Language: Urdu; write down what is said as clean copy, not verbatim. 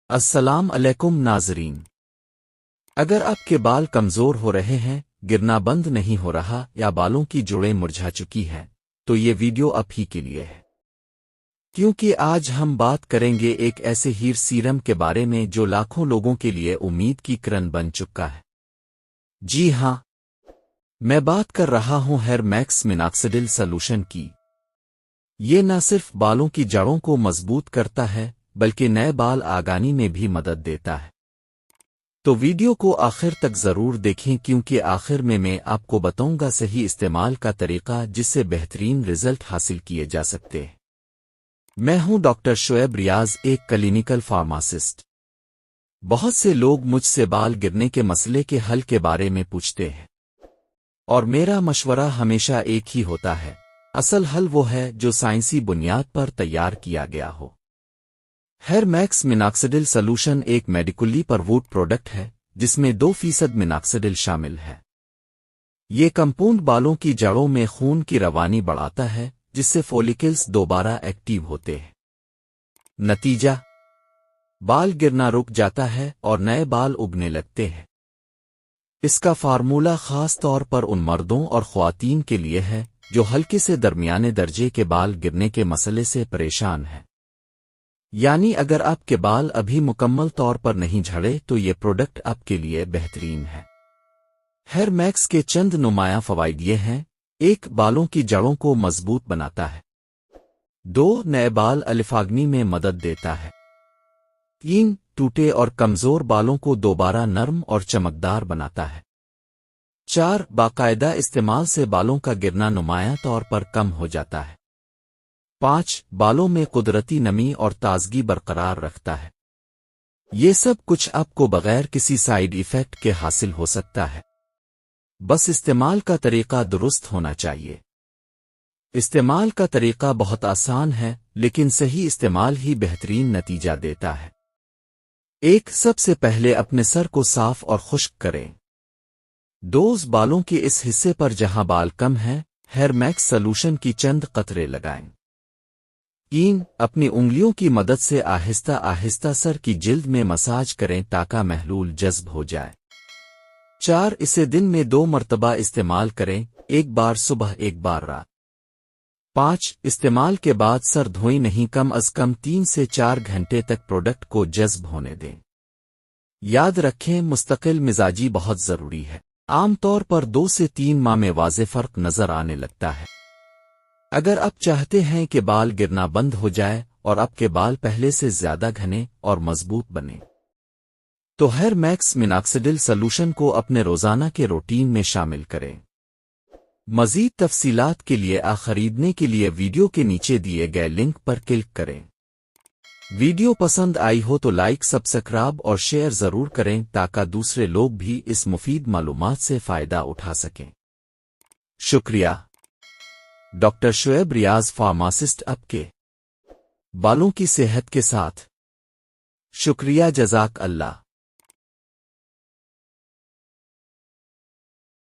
السلام علیکم ناظرین۔ اگر آپ کے بال کمزور ہو رہے ہیں، گرنا بند نہیں ہو رہا یا بالوں کی جڑیں مرجھا چکی ہیں، تو یہ ویڈیو آپ ہی کے لیے ہے، کیونکہ آج ہم بات کریں گے ایک ایسے ہیئر سیرم کے بارے میں جو لاکھوں لوگوں کے لیے امید کی کرن بن چکا ہے۔ جی ہاں، میں بات کر رہا ہوں ہیئر میکس میناکسیڈل سلوشن کی۔ یہ نہ صرف بالوں کی جڑوں کو مضبوط کرتا ہے بلکہ نئے بال آگانے میں بھی مدد دیتا ہے۔ تو ویڈیو کو آخر تک ضرور دیکھیں، کیونکہ آخر میں آپ کو بتاؤں گا صحیح استعمال کا طریقہ جس سے بہترین رزلٹ حاصل کیے جا سکتے ہیں۔ میں ہوں ڈاکٹر شعیب ریاض، ایک کلینیکل فارماسسٹ۔ بہت سے لوگ مجھ سے بال گرنے کے مسئلے کے حل کے بارے میں پوچھتے ہیں، اور میرا مشورہ ہمیشہ ایک ہی ہوتا ہے: اصل حل وہ ہے جو سائنسی بنیاد پر تیار کیا گیا ہو۔ ہیئر میکس میناکسیڈل سلوشن ایک میڈیکلی پرووڈ پروڈکٹ ہے جس میں 2% میناکسیڈل شامل ہے۔ یہ کمپاؤنڈ بالوں کی جڑوں میں خون کی روانی بڑھاتا ہے، جس سے فولیکلز دوبارہ ایکٹیو ہوتے ہیں۔ نتیجہ: بال گرنا رک جاتا ہے اور نئے بال اگنے لگتے ہیں۔ اس کا فارمولہ خاص طور پر ان مردوں اور خواتین کے لیے ہے جو ہلکے سے درمیانے درجے کے بال گرنے کے مسئلے سے پریشان ہیں۔ یعنی اگر آپ کے بال ابھی مکمل طور پر نہیں جھڑے تو یہ پروڈکٹ آپ کے لیے بہترین ہے۔ ہیئر میکس کے چند نمایاں فوائد یہ ہیں: 1. بالوں کی جڑوں کو مضبوط بناتا ہے۔ 2. نئے بال الفاگنی میں مدد دیتا ہے۔ 3. ٹوٹے اور کمزور بالوں کو دوبارہ نرم اور چمکدار بناتا ہے۔ 4. باقاعدہ استعمال سے بالوں کا گرنا نمایاں طور پر کم ہو جاتا ہے۔ 5. بالوں میں قدرتی نمی اور تازگی برقرار رکھتا ہے۔ یہ سب کچھ آپ کو بغیر کسی سائیڈ ایفیکٹ کے حاصل ہو سکتا ہے، بس استعمال کا طریقہ درست ہونا چاہیے۔ استعمال کا طریقہ بہت آسان ہے، لیکن صحیح استعمال ہی بہترین نتیجہ دیتا ہے۔ 1. سب سے پہلے اپنے سر کو صاف اور خشک کریں۔ 2. بالوں کے اس حصے پر جہاں بال کم ہیں، ہیئر میکس سلوشن کی چند قطرے لگائیں۔ 3. اپنی انگلیوں کی مدد سے آہستہ آہستہ سر کی جلد میں مساج کریں تاکہ محلول جذب ہو جائے۔ 4. اسے دن میں 2 مرتبہ استعمال کریں، ایک بار صبح ایک بار رات۔ 5. استعمال کے بعد سر دھوئیں نہیں، کم از کم 3 سے 4 گھنٹے تک پروڈکٹ کو جذب ہونے دیں۔ یاد رکھیں، مستقل مزاجی بہت ضروری ہے۔ عام طور پر 2 سے 3 ماہ میں واضح فرق نظر آنے لگتا ہے۔ اگر آپ چاہتے ہیں کہ بال گرنا بند ہو جائے اور آپ کے بال پہلے سے زیادہ گھنے اور مضبوط بنیں، تو ہیئر میکس میناکسیڈل سلوشن کو اپنے روزانہ کے روٹین میں شامل کریں۔ مزید تفصیلات کے لیے خریدنے کے لیے ویڈیو کے نیچے دیے گئے لنک پر کلک کریں۔ ویڈیو پسند آئی ہو تو لائک، سبسکرائب اور شیئر ضرور کریں تاکہ دوسرے لوگ بھی اس مفید معلومات سے فائدہ اٹھا سکیں۔ شکریہ۔ ڈاکٹر شعیب ریاض، فارماسسٹ، آپ کے بالوں کی صحت کے ساتھ۔ شکریہ، جزاک اللہ۔